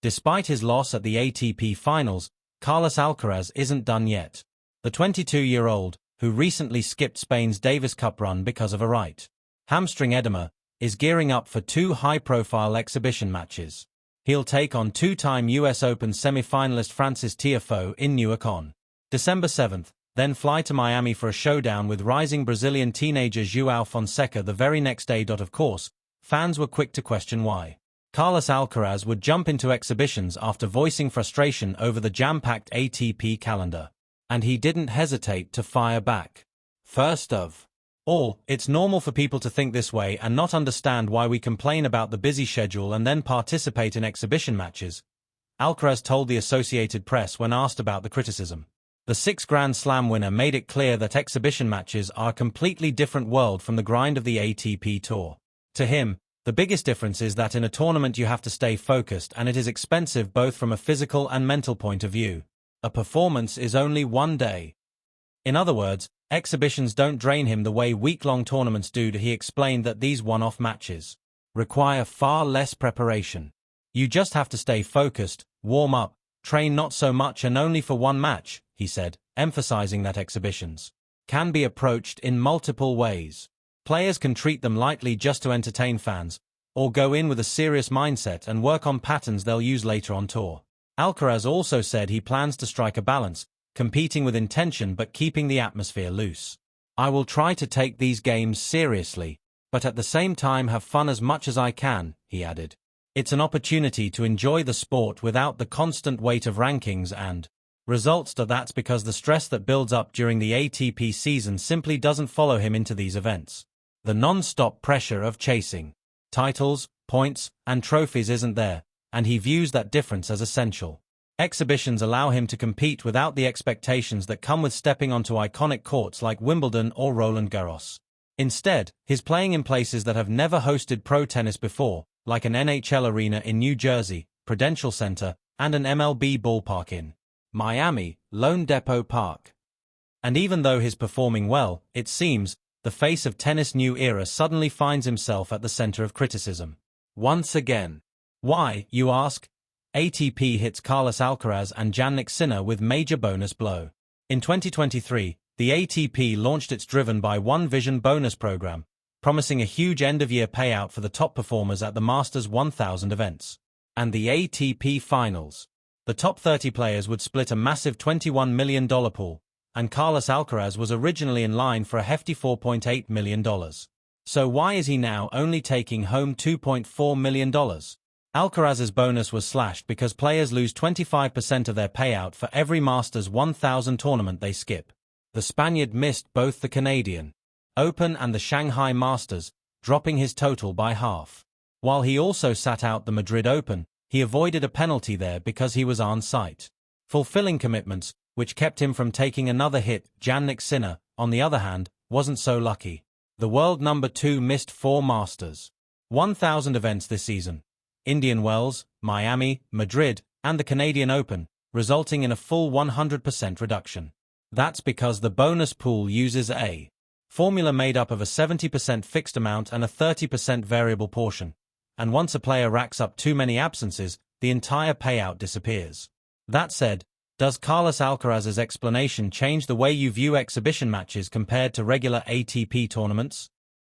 Despite his loss at the ATP Finals, Carlos Alcaraz isn't done yet. The 22-year-old, who recently skipped Spain's Davis Cup run because of a right hamstring edema, is gearing up for two high-profile exhibition matches. He'll take on two-time US Open semi-finalist Francis Tiafoe in Newark on December 7th, then fly to Miami for a showdown with rising Brazilian teenager João Fonseca the very next day. Of course, fans were quick to question why Carlos Alcaraz would jump into exhibitions after voicing frustration over the jam-packed ATP calendar. And he didn't hesitate to fire back. First of all, it's normal for people to think this way and not understand why we complain about the busy schedule and then participate in exhibition matches, Alcaraz told the Associated Press when asked about the criticism. The six Grand Slam winner made it clear that exhibition matches are a completely different world from the grind of the ATP Tour. To him, the biggest difference is that in a tournament you have to stay focused and it is expensive both from a physical and mental point of view. A performance is only one day. In other words, exhibitions don't drain him the way week-long tournaments do. He explained that these one-off matches require far less preparation. You just have to stay focused, warm up, train not so much and only for one match, he said, emphasizing that exhibitions can be approached in multiple ways. Players can treat them lightly just to entertain fans, or go in with a serious mindset and work on patterns they'll use later on tour. Alcaraz also said he plans to strike a balance, competing with intention but keeping the atmosphere loose. I will try to take these games seriously, but at the same time have fun as much as I can, he added. It's an opportunity to enjoy the sport without the constant weight of rankings and results. That's because the stress that builds up during the ATP season simply doesn't follow him into these events. The non-stop pressure of chasing titles, points, and trophies isn't there, and he views that difference as essential. Exhibitions allow him to compete without the expectations that come with stepping onto iconic courts like Wimbledon or Roland Garros. Instead, he's playing in places that have never hosted pro tennis before, like an NHL arena in New Jersey, Prudential Center, and an MLB ballpark in Miami, Lone Depot Park. And even though he's performing well, it seems, the face of tennis' new era suddenly finds himself at the center of criticism. Once again. Why, you ask? ATP hits Carlos Alcaraz and Jannik Sinner with major bonus blow. In 2023, the ATP launched its Driven by One Vision bonus program, promising a huge end-of-year payout for the top performers at the Masters 1000 events. And the ATP Finals. The top 30 players would split a massive $21 million pool, and Carlos Alcaraz was originally in line for a hefty $4.8 million. So why is he now only taking home $2.4 million? Alcaraz's bonus was slashed because players lose 25% of their payout for every Masters 1000 tournament they skip. The Spaniard missed both the Canadian Open and the Shanghai Masters, dropping his total by half. While he also sat out the Madrid Open, he avoided a penalty there because he was on site, fulfilling commitments, which kept him from taking another hit. Jannik Sinner, on the other hand, wasn't so lucky. The world number 2 missed 4 Masters 1000 events this season: Indian Wells, Miami, Madrid, and the Canadian Open, resulting in a full 100% reduction. That's because the bonus pool uses a formula made up of a 70% fixed amount and a 30% variable portion, and once a player racks up too many absences, the entire payout disappears. That said, does Carlos Alcaraz's explanation change the way you view exhibition matches compared to regular ATP tournaments?